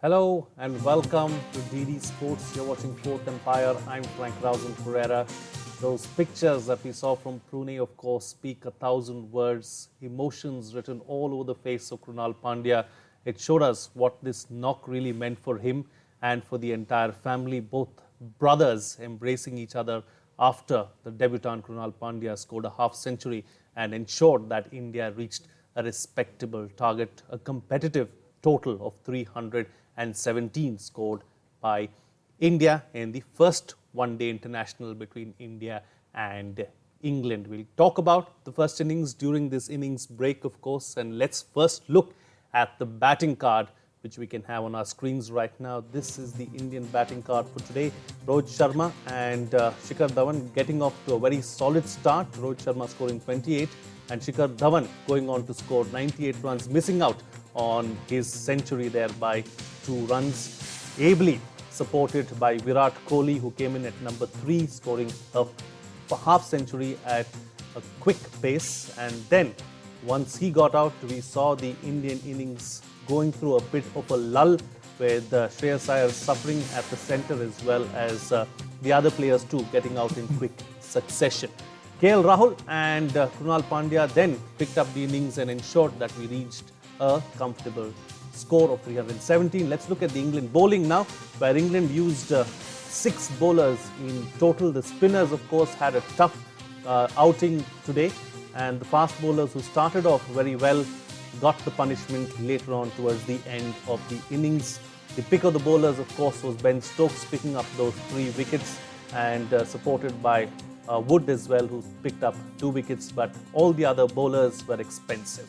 Hello and welcome to DD Sports. You're watching Fourth Empire. I'm Frank Rausen Pereira. Those pictures that we saw from Pune, of course, speak 1,000 words. Emotions written all over the face of Krunal Pandya. It showed us what this knock really meant for him and for the entire family. Both brothers embracing each other after the debutant Krunal Pandya scored a half century and ensured that India reached a respectable target, a competitive total of 317 scored by India in the first one-day international between India and England. We'll talk about the first innings during this innings break, of course, and let's first look at the batting card which we can have on our screens right now. This is the Indian batting card for today. Rohit Sharma and Shikhar Dhawan getting off to a very solid start. Rohit Sharma scoring 28 and Shikhar Dhawan going on to score 98 runs, missing out on his century there by 2 runs. Ably supported by Virat Kohli, who came in at number 3, scoring a half century at a quick pace. And then once he got out, we saw the Indian innings going through a bit of a lull with Shreyas Iyer suffering at the centre as well as the other players too getting out in quick succession. KL Rahul and Krunal Pandya then picked up the innings and ensured that we reached a comfortable score of 317. Let's look at the England bowling now, where England used 6 bowlers in total. The spinners, of course, had a tough outing today, and the fast bowlers who started off very well got the punishment later on towards the end of the innings. The pick of the bowlers, of course, was Ben Stokes, picking up those 3 wickets and supported by Wood as well, who picked up 2 wickets, but all the other bowlers were expensive.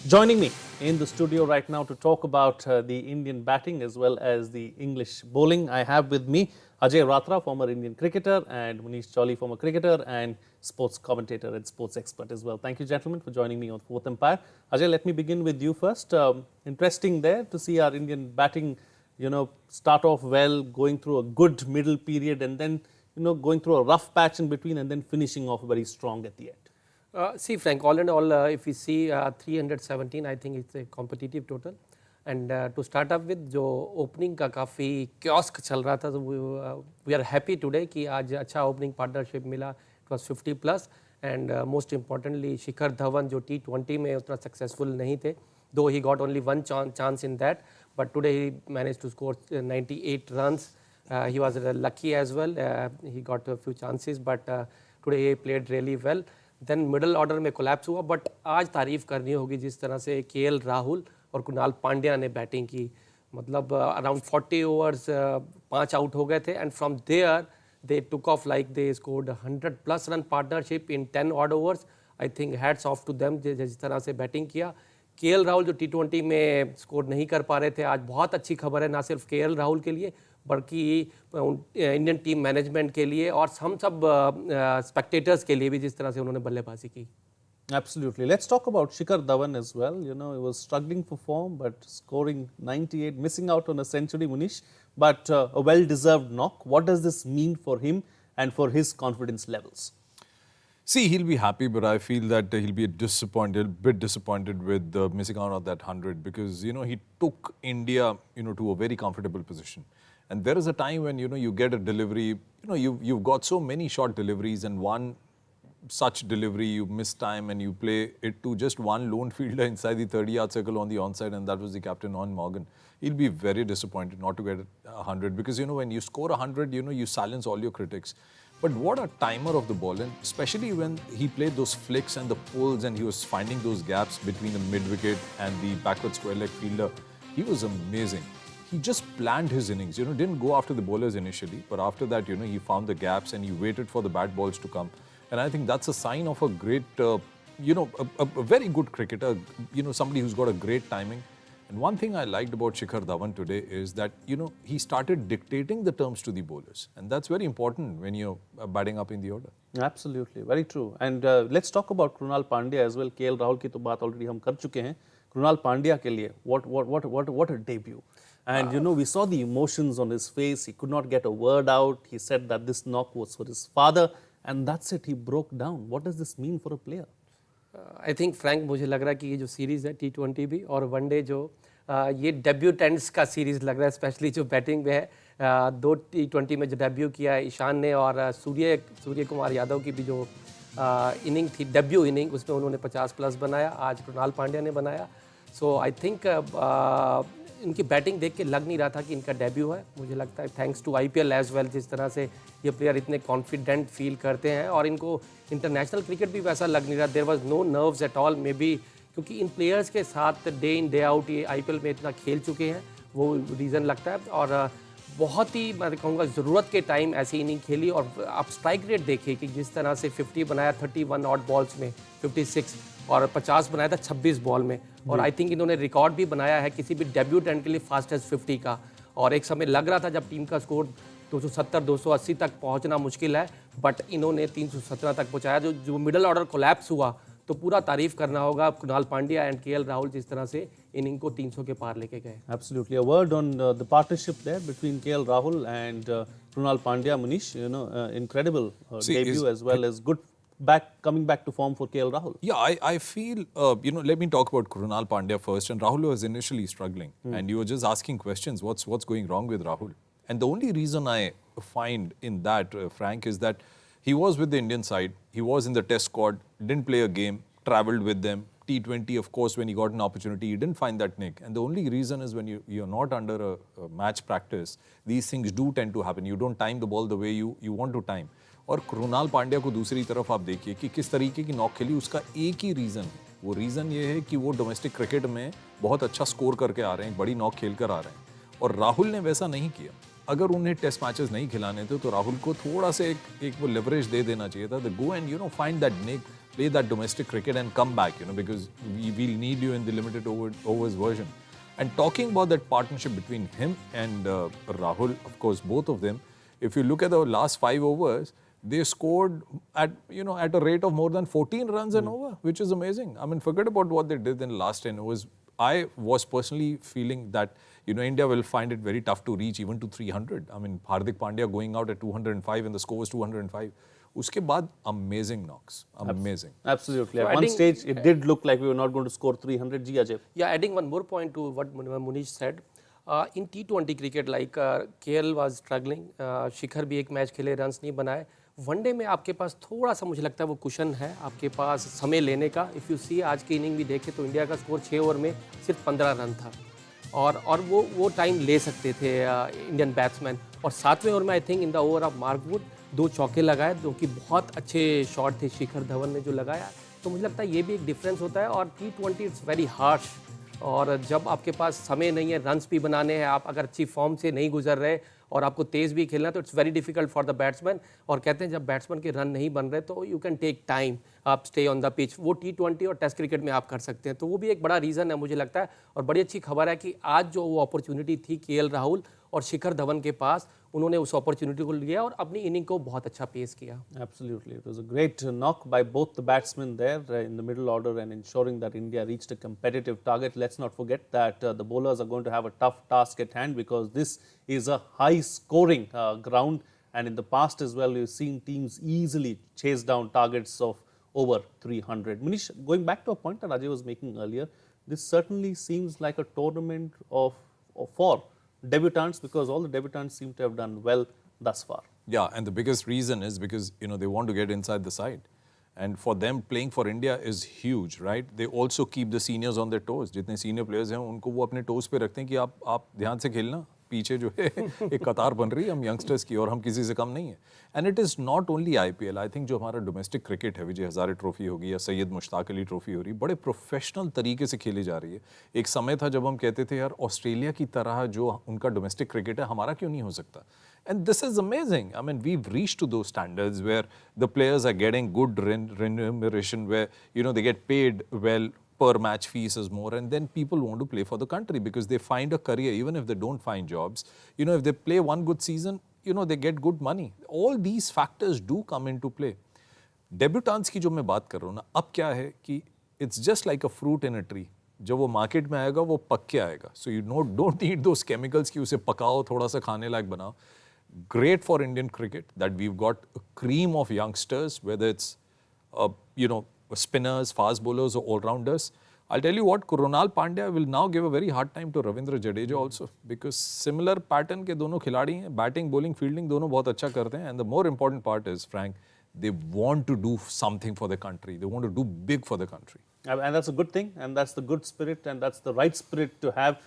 Joining me in the studio right now to talk about the Indian batting as well as the English bowling, I have with me Ajay Ratra, former Indian cricketer, and Manish Chawli, former cricketer and sports commentator and sports expert as well. Thank you, gentlemen, for joining me on Fourth Empire. Ajay, let me begin with you first. Interesting there to see our Indian batting, start off well, going through a good middle period and then, going through a rough patch in between and then finishing off very strong at the end. See, Frank, all in all, if we see 317, I think it's a competitive total. And to start up with, जो opening का काफ़ी kiosk चल रहा था, तो we are happy today कि आज अच्छा opening partnership मिला. It was 50 plus, and most importantly, Shikhar Dhawan जो T20 में उतना successful नहीं थे, though he got only one chance in that, but today he managed to score 98 runs. He was lucky as well. He got a few chances, but today he played really well. Then middle order में collapse हुआ, बट आज तारीफ़ करनी होगी जिस तरह से केएल राहुल और कुणाल पांड्या ने बैटिंग की. मतलब अराउंड 40 ओवर्स 5 आउट हो गए थे, and from there they took off like they scored 100+ run partnership in 10 odd overs. I think hats off to them जिस तरह से बैटिंग किया. केएल राहुल जो T20 में स्कोर नहीं कर पा रहे थे, आज बहुत अच्छी खबर है ना सिर्फ केएल राहुल के लिए बल्कि इंडियन टीम मैनेजमेंट के लिए और हम सब स्पेक्टेटर्स के लिए भी जिस तरह से उन्होंने बल्लेबाजी की. Absolutely. Let's talk about Shikhar Dhawan as well. He was struggling for form, but scoring 98, missing out on a century, Munish, but a well-deserved knock. What does this mean for him and for his confidence levels? See, he'll be happy, but I feel that he'll be bit disappointed with missing out on that 100 because, he took India, to a very comfortable position. And there is a time when, you get a delivery, you've got so many short deliveries and one such delivery, you miss time and you play it to just one lone fielder inside the 30-yard circle on the onside, and that was the captain, On Morgan. He'll be very disappointed not to get 100 because, when you score 100, you silence all your critics. But what a timer of the ball, and especially when he played those flicks and the pulls and he was finding those gaps between the mid-wicket and the backward square leg fielder, he was amazing. He just planned his innings, didn't go after the bowlers initially, but after that, he found the gaps and he waited for the bat balls to come. And I think that's a sign of a great, a very good cricketer, somebody who's got a great timing. And one thing I liked about Shikhar Dhawan today is that, he started dictating the terms to the bowlers. And that's very important when you're batting up in the order. Absolutely, very true. And let's talk about Krunal Pandya as well. KL Rahul की तो बात already हम कर चुके हैं. Krunal Pandya के लिए, what a debut. And we saw the emotions on his face. He could not get a word out. He said that this knock was for his father. And that's it, he broke down. What does this mean for a player? I think Frank मुझे लग रहा है कि ये जो series है T20 भी और वनडे जो ये डेब्यूटेंट्स का सीरीज लग रहा है, स्पेशली जो बैटिंग में है। 2 T20 में जो डेब्यू किया है ईशान ने, और सूर्य कुमार यादव की भी जो इनिंग थी, डेब्यू इनिंग, उसमें उन्होंने 50+ बनाया। आज कृणाल पांड्या ने बनाया। सो आई थिंक इनकी बैटिंग देख के लग नहीं रहा था कि इनका डेब्यू है। मुझे लगता है thanks to IPL as well, जिस तरह से ये प्लेयर इतने कॉन्फिडेंट फील करते हैं, और इनको इंटरनेशनल क्रिकेट भी वैसा लग नहीं रहा। There was no nerves at all, maybe क्योंकि इन प्लेयर्स के साथ डे इन डे आउट ये IPL में इतना खेल चुके हैं, वो रीज़न लगता है। और बहुत ही मैं कहूँगा ज़रूरत के टाइम ऐसी इनिंग खेली। और आप स्ट्राइक रेट देखिए कि जिस तरह से 50 बनाया 31 ऑड बॉल्स में, 56, और 50 बनाया था 26 बॉल में। और आई थिंक इन्होंने रिकॉर्ड भी बनाया है किसी भी डेब्यूटेंट के लिए फास्टेस्ट 50 का। और एक समय लग रहा था जब टीम का स्कोर 270 280 तक पहुंचना मुश्किल है, बट इन्होंने 317 तक पहुंचाया। जो मिडल ऑर्डर कोलैप्स हुआ, तो पूरा तारीफ करना होगा कृणाल पांड्या एंड KL राहुल, जिस तरह से इनिंग को 300 के पार लेके गए। Absolutely. A word on the partnership there between KL Rahul and Krunal Pandya, Manish. Incredible debut as well as good coming back to form for KL Rahul. Yeah, I feel, let me talk about Krunal Pandya first. And Rahul was initially struggling. And you were just asking questions, what's going wrong with Rahul? And the only reason I find in that, Frank, is that he was with the Indian side. He was in the test squad, didn't play a game, travelled with them. T20, of course, when he got an opportunity, he didn't find that nick. And the only reason is when you're not under a match practice, these things do tend to happen. You don't time the ball the way you want to time. और कृणाल पांड्या को दूसरी तरफ आप देखिए कि किस तरीके की नॉक खेली। उसका एक ही रीज़न, वो रीज़न ये है कि वो डोमेस्टिक क्रिकेट में बहुत अच्छा स्कोर करके आ रहे हैं, बड़ी नॉक खेल कर आ रहे हैं। और राहुल ने वैसा नहीं किया। अगर उन्हें टेस्ट मैचेस नहीं खिलाने थे तो राहुल को थोड़ा सा एक वो लेवरेज दे देना चाहिए था। Go and find that nick, play that domestic cricket and come back, because we'll need you in the limited overs version. And talking about that partnership between him and Rahul, of course, both of them, if you look at the last 5 overs, they scored at a rate of more than 14 runs an over, which is amazing. I mean, forget about what they did in the last 10 overs. I was personally feeling that, India will find it very tough to reach even to 300. I mean, Hardik Pandya going out at 205 and the score was 205. उसके बाद amazing knocks, amazing. Absolutely. At one stage, it did look like we were not going to score 300. Ji Ajay. Yeah, adding one more point to what Munish said. In T20 cricket, like KL was struggling. शिखर भी एक match खेले, runs नहीं बनाए। One day में आपके पास थोड़ा सा मुझे लगता है वो कुशन है आपके पास समय लेने का। इफ़ यू सी आज की इनिंग भी देखें तो इंडिया का स्कोर 6 ओवर में सिर्फ 15 रन था, और वो टाइम ले सकते थे इंडियन बैट्समैन। और 7वें ओवर में I think in the over of Mark Wood 2 चौके लगाए, जो कि बहुत अच्छे शॉट थे शिखर धवन ने जो लगाया। तो मुझे लगता है ये भी एक डिफरेंस होता है। और T20 इट्स वेरी हार्श, और जब आपके पास समय नहीं है, रन्स भी बनाने हैं, आप अगर अच्छी फॉर्म से नहीं गुजर रहे और आपको तेज़ भी खेलना, तो it's very difficult for the batsman. और कहते हैं जब बैट्समैन के रन नहीं बन रहे तो यू कैन टेक टाइम, आप स्टे ऑन द पिच। वो T20 और टेस्ट क्रिकेट में आप कर सकते हैं, तो वो भी एक बड़ा रीज़न है मुझे लगता है। और बड़ी अच्छी खबर है कि आज जो वो अपॉर्चुनिटी थी KL राहुल और शिखर धवन के पास, उन्होंने उस अपॉर्चुनिटी को लिया और अपनी इनिंग को बहुत अच्छा पेश किया। Absolutely. It was a great knock by both the batsmen there in the middle order and ensuring that India reached a competitive target. Let's not forget that the bowlers are going to have a tough task at hand because this is a high scoring ground, and in the past as well we've seen teams easily chase down targets of over 300. Manish, going back to a point that Ajay was making earlier, this certainly seems like a tournament for debutants because all the debutants seem to have done well thus far. Yeah, and the biggest reason is because they want to get inside the side, and for them playing for India is huge, right? They also keep the seniors on their toes. जितने senior players हैं उनको वो अपने toes पे रखते हैं कि आप ध्यान से खेलना, पीछे जो है एक कतार बन रही है हम यंगस्टर्स की और हम किसी से कम नहीं है। And it is not only IPL, I think जो हमारा डोमेस्टिक क्रिकेट है, विजय हज़ारे ट्रॉफी होगी या सैयद मुश्ताक अली ट्रॉफी हो रही, बड़े प्रोफेशनल तरीके से खेली जा रही है। एक समय था जब हम कहते थे यार ऑस्ट्रेलिया की तरह जो उनका डोमेस्टिक क्रिकेट है हमारा क्यों नहीं हो सकता। And this is amazing. I mean, we've reached to those standards where the players are getting good remuneration, where they get paid well, per match fees is more, and then people want to play for the country because they find a career. Even if they don't find jobs, if they play one good season, they get good money. All these factors do come into play. Debutants की जो मैं बात कर रहा हूँ ना, अब क्या है कि it's just like a fruit in a tree. जब वो मार्केट में आएगा वो पक के आएगा. So don't eat those chemicals कि उसे पकाओ, थोड़ा सा खाने लायक बनाओ. Great for Indian cricket that we've got a cream of youngsters, whether it's spinners, fast bowlers, or all-rounders. I'll tell you what, Krunal Pandya will now give a very hard time to Ravindra Jadeja also, because similar pattern के दोनों खिलाड़ी हैं, batting, bowling, fielding दोनों बहुत अच्छा करते हैं, and the more important part is, Frank, they want to do something for the country. They want to do big for the country. And that's a good thing, and that's the good spirit, and that's the right spirit to have.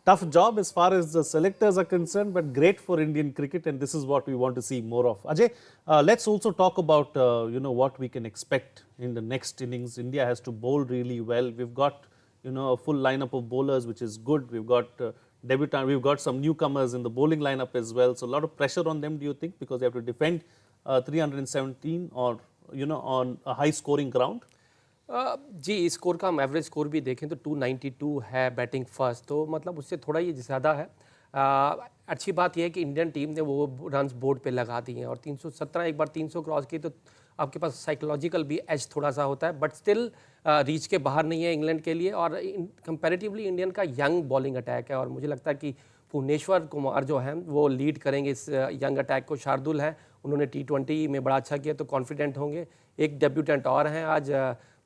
Tough job as far as the selectors are concerned, but great for Indian cricket, and this is what we want to see more of. Ajay, let's also talk about what we can expect in the next innings. India has to bowl really well. We've got a full lineup of bowlers, which is good. We've got debutant, we've got some newcomers in the bowling lineup as well. So a lot of pressure on them, do you think, because they have to defend 317 or on a high scoring ground? जी, score का हम average score भी देखें तो 292 है batting first, तो मतलब उससे थोड़ा ये ज़्यादा है। अच्छी बात यह है कि इंडियन टीम ने वो रन्स बोर्ड पे लगा दिए हैं और 317 एक बार 300 क्रॉस की तो आपके पास साइकोलॉजिकल भी एज थोड़ा सा होता है, बट स्टिल रीच के बाहर नहीं है इंग्लैंड के लिए। और कंपैरेटिवली इंडियन का यंग बॉलिंग अटैक है और मुझे लगता है कि भुवनेश्वर कुमार जो हैं वो लीड करेंगे इस यंग अटैक को। शार्दुल हैं, उन्होंने T20 में बड़ा अच्छा किया तो कॉन्फिडेंट होंगे। एक डेब्यूटेंट और हैं आज,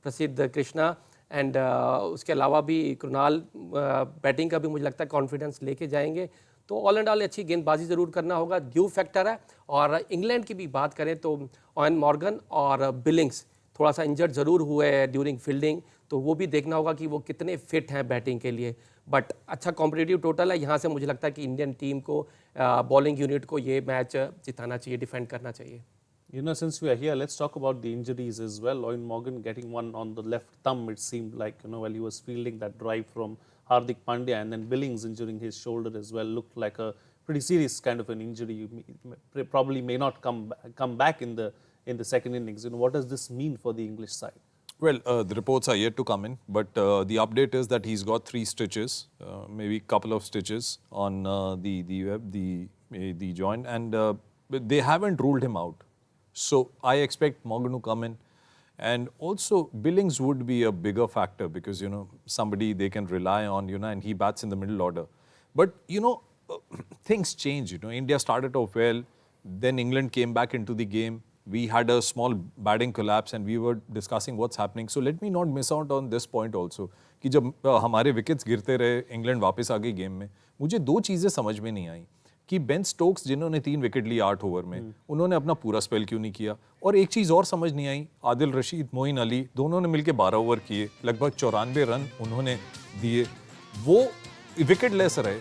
प्रसिद्ध कृष्णा, एंड उसके अलावा भी कृणाल बैटिंग का भी मुझे लगता है कॉन्फिडेंस लेके जाएंगे। तो ऑल एंड ऑल अच्छी गेंदबाजी ज़रूर करना होगा, ड्यू फैक्टर है। और इंग्लैंड की भी बात करें तो ऑयन मॉर्गन और बिलिंग्स थोड़ा सा इंजर्ड ज़रूर हुए ड्यूरिंग फील्डिंग, तो वो भी देखना होगा कि वो कितने फिट हैं बैटिंग के लिए। बट अच्छा कॉम्पिटिटिव टोटल है, यहाँ से मुझे लगता है कि इंडियन टीम को बॉलिंग यूनिट को ये मैच जिताना चाहिए, डिफेंड करना चाहिए। Since we are here, let's talk about the injuries as well. Owen Morgan getting one on the left thumb, it seemed like, while he was fielding that drive from Hardik Pandya, and then Billings injuring his shoulder as well. Looked like a pretty serious kind of an injury. Probably may not come back in the second innings. What does this mean for the English side? Well, the reports are yet to come in, but the update is that he's got 3 stitches, maybe a couple of stitches on the joint, and they haven't ruled him out. So I expect Morgan to come in, and also Billings would be a bigger factor because somebody they can rely on, and he bats in the middle order. But things change. India started off well, then England came back into the game. We had a small batting collapse, and we were discussing what's happening. So let me not miss out on this point also. कि जब हमारे wickets गिरते रहे, England वापस आ गई game में, मुझे 2 चीज़ें समझ में नहीं आई कि बेन स्टोक्स जिन्होंने 3 विकेट लिए 8 ओवर में, उन्होंने अपना पूरा स्पेल क्यों नहीं किया। और एक चीज़ और समझ नहीं आई, आदिल रशीद, मोइन अली दोनों ने मिलकर 12 ओवर किए, लगभग 94 रन उन्होंने दिए, वो विकेट लेस रहे।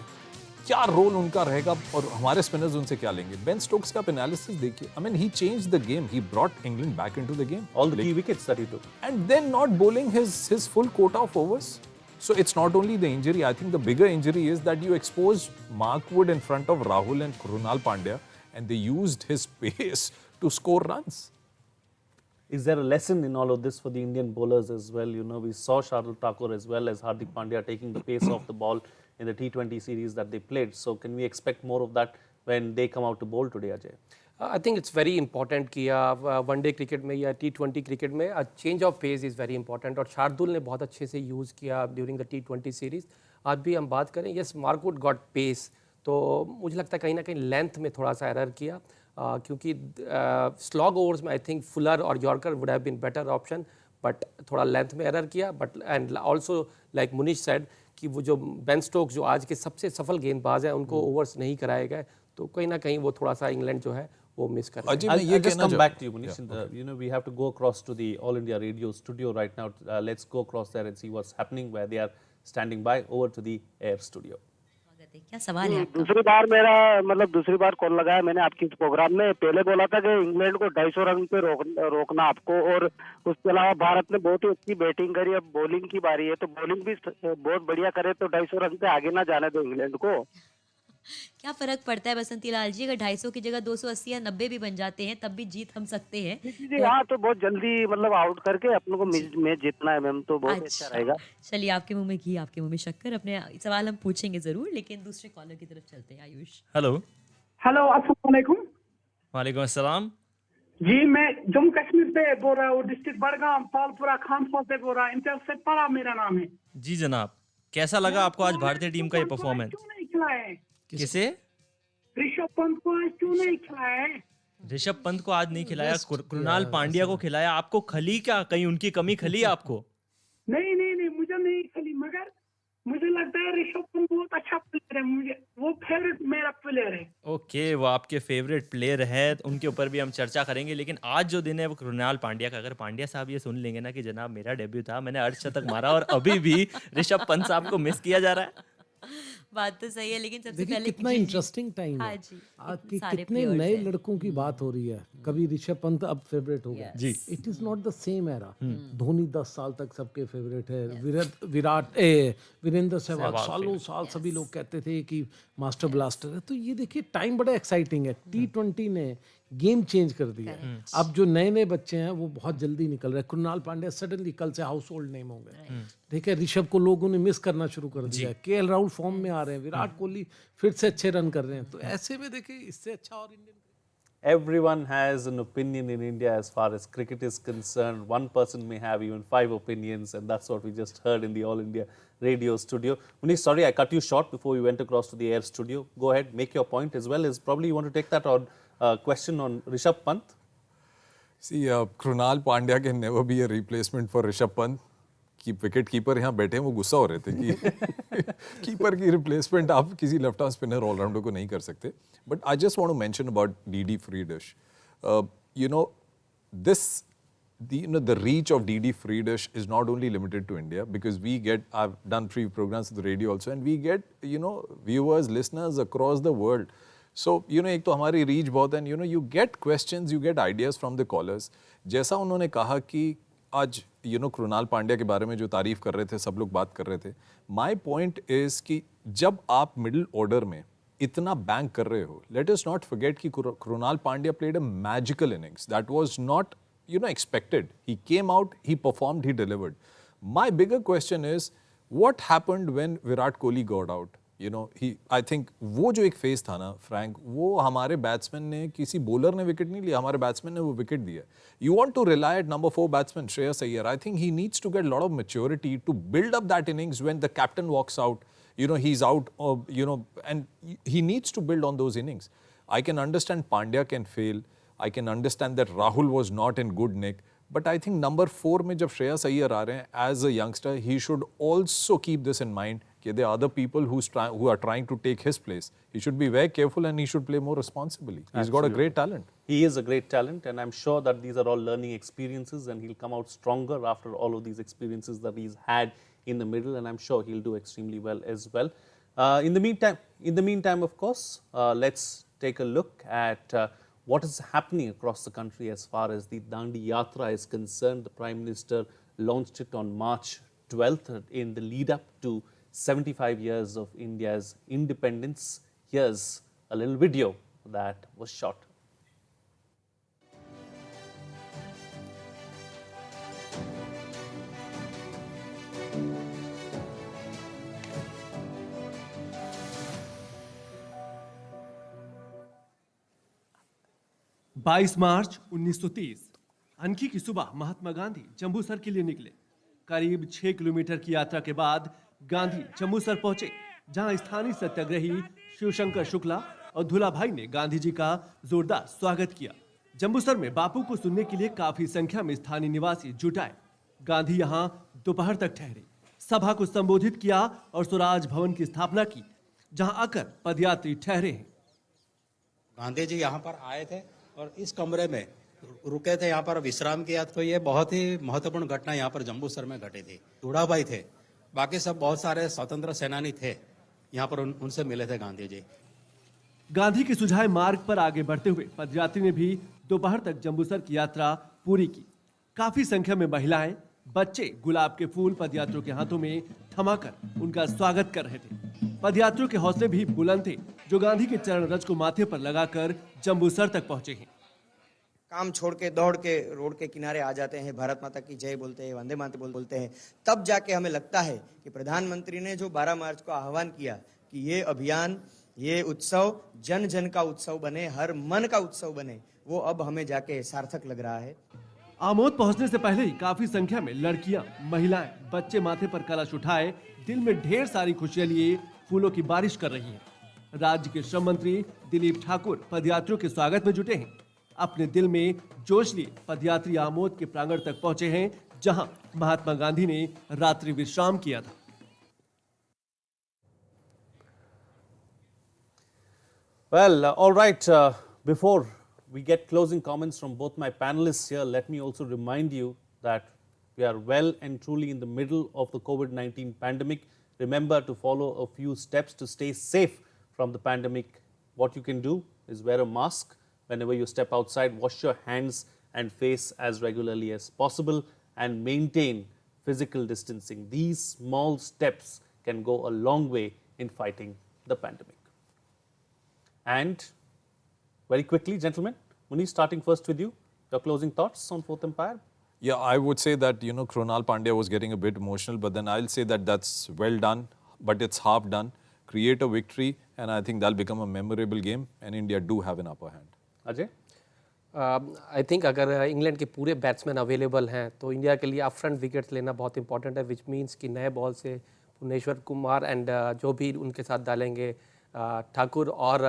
क्या रोल उनका रहेगा और हमारे स्पिनर्स उनसे क्या लेंगे? बेन स्टोक्स का एनालिसिस देखिए, I mean he changed the game, he brought England back into the game, all the key wickets that he took, and then not bowling his full quota of overs. So it's not only the injury. I think the bigger injury is that you exposed Mark Wood in front of Rahul and Krunal Pandya, and they used his pace to score runs. Is there a lesson in all of this for the Indian bowlers as well? We saw Shardul Thakur as well as Hardik Pandya taking the pace off the ball in the T20 series that they played. So can we expect more of that when they come out to bowl today, Ajay? I think it's very important कि one day cricket में या T20 cricket में change of pace is very important, और शार्दुल ने बहुत अच्छे से use किया ड्यूरिंग द T20 सीरीज़। आज भी हम बात करें, यस मार्कवुड गॉट पेस, तो मुझे लगता है कहीं ना कहीं लेंथ में थोड़ा सा एरर किया, क्योंकि स्लॉग ओवर्स में आई थिंक फुलर और yorker would have been better option, but थोड़ा लेंथ में एरर किया। But and also like Munish said कि वो जो बेन स्टोक्स जो आज के सबसे सफल गेंदबाज हैं उनको ओवर्स नहीं कराए गए, तो कहीं ना कहीं वो थोड़ा सा इंग्लैंड जो है वो मिस कर रहा है। I'll just come back to you, Manish. We have to go across to the All India Radio studio right now. Let's go across there and see what's happening where they are standing by. Over to the Air studio. क्या सवाल है आपका? दूसरी बार call लगाया मैंने आपके programme में। पहले बोला था कि इंग्लैंड को 250 रन पे रोकना आपको, और उसके अलावा भारत ने बहुत ही अच्छी बैटिंग करी। अब बॉलिंग की बारी है, तो बॉलिंग भी बहुत बढ़िया करे तो 250 रन पे आगे ना जाने दो इंग्लैंड को। क्या फर्क पड़ता है बसंती लाल जी, अगर 250 की जगह 280 या 90 भी बन जाते हैं तब भी जीत हम सकते हैं। जी हाँ, तो बहुत जल्दी आउट करके अपने को मैच जीतना है मैम, तो बहुत अच्छा रहेगा। चलिए, आपके मुंह में घी आपके मुंह में शक्कर। अपने सवाल हम पूछेंगे जरूर, लेकिन दूसरे कॉलर की तरफ चलते हैं। आयुष, हेलो। अस्सलाम वालेकुम। वालेकुम अस्सलाम जी, मैं जम्मू कश्मीर से बोल रहा हूँ, डिस्ट्रिक्ट बड़गाम, तालपुरा, खानपुर से बोल रहा हूँ। इंटर से परा मेरा नाम है। जी जनाब, कैसा लगा आपको आज भारतीय टीम का ये परफॉर्मेंस? क्यों नहीं खिलाए? किसे? ऋषभ पंत को आज क्यों नहीं खिलाए? ऋषभ पंत को आज नहीं खिलाया, कृणाल पांड्या को खिलाया। आपको खली क्या, कहीं उनकी कमी खली आपको? नहीं, मुझे नहीं मुझे लगता है ऋषभ पंत बहुत अच्छा प्लेयर है, मुझे वो फेवरेट मेरा प्लेयर है। ओके, वो आपके फेवरेट प्लेयर है, उनके ऊपर भी हम चर्चा करेंगे। लेकिन आज जो दिन है वो कृणाल पांड्या का। अगर पांड्या साहब ये सुन लेंगे ना कि जनाब मेरा डेब्यू था, मैंने अर्धशतक मारा और अभी भी ऋषभ पंत साहब को मिस किया जा रहा है। बात तो सही है, लेकिन सबसे देखिए पहले कितना जी, जी। इंटरेस्टिंग टाइम हाँ है जी, आज इतने कि सारे कितने players नए हैं। लड़कों की बात हो रही है। कभी ऋषभ पंत अब फेवरेट हो गया। जी। It is not the same era. Dhoni 10 साल तक सबके फेवरेट है। वीरेंद्र सहवाग सहवाग सालों साल सभी लोग कहते थे कि मास्टर ब्लास्टर है। तो ये देखिए टाइम बड़ा एक्साइटिंग है। T20 ने गेम चेंज कर दिया है। अब जो नए नए बच्चे हैं वो बहुत जल्दी निकल रहे हैं। कृणाल पांड्या सडनली कल से हाउस होल्ड नेम हो गए। देखिए ऋषभ को लोगों ने मिस करना शुरू कर दिया है। केएल राहुल फॉर्म में आ रहे हैं, विराट कोहली फिर से अच्छे रन कर रहे हैं। तो ऐसे में देखिए इससे अच्छा और Indian Everyone has an opinion in India as far as cricket is concerned. One person may have even 5 opinions, and that's what we just heard in the All India radio studio. Munish, sorry, I cut you short before you went across to the air studio. Go ahead, make your point, as well as probably you want to take that on question on Rishabh Pant. See, Krunal Pandya can never be a replacement for Rishabh Pant. कि wicket keeper यहाँ बैठे हैं वो गुस्सा हो रहे थे कि कीपर की रिप्लेसमेंट आप किसी लेफ्ट आर्म स्पिनर ऑलराउंडर को नहीं कर सकते. But I just want to mention about DD free dish. You know this the reach of DD Free Dish is not only limited to India, because I've done 3 programs with the radio also, and we get, viewers, listeners across the world. So, एक तो हमारी reach बहुत है, and you get questions, you get ideas from the callers. जैसा उन्होंने कहा कि आज कृणाल पांड्या के बारे में जो तारीफ कर रहे थे, सब लोग बात कर रहे थे. My point is कि जब आप मिडिल ऑर्डर में इतना बैंक कर रहे हो, let us not forget कि Krunal Pandya played a magical innings. That was not expected. He came out, he performed, he delivered. My bigger question is, what happened when Virat Kohli got out? I think वो जो एक phase था ना, Frank, वो हमारे batsman ने, किसी bowler ने विकेट नहीं लिया, हमारे बैट्समैन ने वो विकेट दिया. You want to rely at number 4 batsman Shreyas Iyer. I think he needs to get a lot of maturity to build up that innings when the captain walks out. He's out, and he needs to build on those innings. I can understand Pandya can fail. I can understand that Rahul was not in good nick. But I think number 4 में जब श्रेयस अय्यर आ रहे हैं, as a youngster, he should also keep this in mind that there are other people who are trying to take his place. He should be very careful and he should play more responsibly. He's got a great talent. He is a great talent, and I'm sure that these are all learning experiences, and he'll come out stronger after all of these experiences that he's had in the middle, and I'm sure he'll do extremely well as well. In the meantime, of course, let's take a look at what is happening across the country as far as the Dandi Yatra is concerned. The Prime Minister launched it on March 12th in the lead up to 75 years of India's independence. Here's a little video that was shot. मार्च 1930 अनकी की सुबह महात्मा गांधी जम्बूसर के लिए निकले. करीब 6 kilometre की यात्रा के बाद गांधी जम्बूसर पहुंचे, जहां स्थानीय सत्याग्रही शिवशंकर शुक्ला और धुलाभाई ने गांधी जी का जोरदार स्वागत किया. जम्बूसर में बापू को सुनने के लिए काफी संख्या में स्थानीय निवासी जुटाए. गांधी यहां दोपहर तक ठहरे, सभा को संबोधित किया और स्वराज भवन की स्थापना की, जहां आकर पदयात्री ठहरे हैं. गांधी जी यहाँ पर आए थे और इस कमरे में रुके थे, यहाँ पर विश्राम किया. तो ये बहुत ही महत्वपूर्ण घटना यहाँ पर जम्बूसर में घटी थी. धुड़ाभाई थे, बाकी सब बहुत सारे स्वतंत्र सेनानी थे, यहाँ पर उनसे मिले थे गांधी जी. गांधी के सुझाए मार्ग पर आगे बढ़ते हुए पदयात्री ने भी दोपहर तक जम्बूसर की यात्रा पूरी की. काफी संख्या में महिलाएं, बच्चे गुलाब के फूल पदयात्रियों के हाथों में थमाकर उनका स्वागत कर रहे थे. पदयात्रियों के हौसले भी बुलंद थे, जो गांधी के चरण रज को माथे पर लगाकर जम्बूसर तक पहुंचे हैं. काम छोड़ के दौड़ के रोड के किनारे आ जाते हैं, भारत माता की जय बोलते हैं, वंदे मातरम बोलते हैं. तब जाके हमें लगता है कि प्रधानमंत्री ने जो 12 मार्च को आह्वान किया कि ये अभियान, ये उत्सव जन जन का उत्सव बने, हर मन का उत्सव बने, वो अब हमें जाके सार्थक लग रहा है. आमोद पहुंचने से पहले ही काफी संख्या में लड़कियां, महिलाएं, बच्चे माथे पर कलश उठाए, दिल में ढेर सारी खुशियां लिए फूलों की बारिश कर रही हैं. राज्य के श्रम मंत्री दिलीप ठाकुर पदयात्रियों के स्वागत में जुटे हैं. अपने दिल में जोश लिए पदयात्री आमोद के प्रांगण तक पहुंचे हैं, जहां महात्मा गांधी ने रात्रि विश्राम किया था. Well, all right. Before we get closing comments from both my panelists here, let me also remind you that we are well and truly in the middle of the COVID-19 pandemic. Remember to follow a few steps to stay safe from the pandemic. What you can do is wear a mask whenever you step outside, wash your hands and face as regularly as possible, and maintain physical distancing. These small steps can go a long way in fighting the pandemic. And very quickly, gentlemen, Munish, starting first with you, your closing thoughts on fourth umpire? Yeah, I would say that, Krunal Pandya was getting a bit emotional, but then I'll say that that's well done, but it's half done. Create a victory, and I think that'll become a memorable game, and India do have an upper hand. Ajay? I think अगर England के पूरे batsman available हैं तो India के लिए up front wickets लेना बहुत important है, विच मीन्स कि नए बॉल से भुवनेश्वर कुमार एंड जो भी उनके साथ डालेंगे ठाकुर और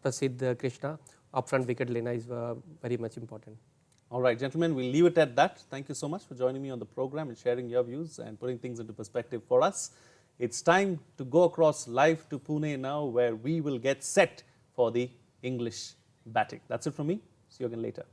प्रसिद्ध कृष्णा, अप फ्रंट विकेट लेना is very much important. All right, gentlemen, we'll leave it at that. Thank you so much for joining me on the program and sharing your views and putting things into perspective for us. It's time to go across live to Pune now, where we will get set for the English batting. That's it from me. See you again later.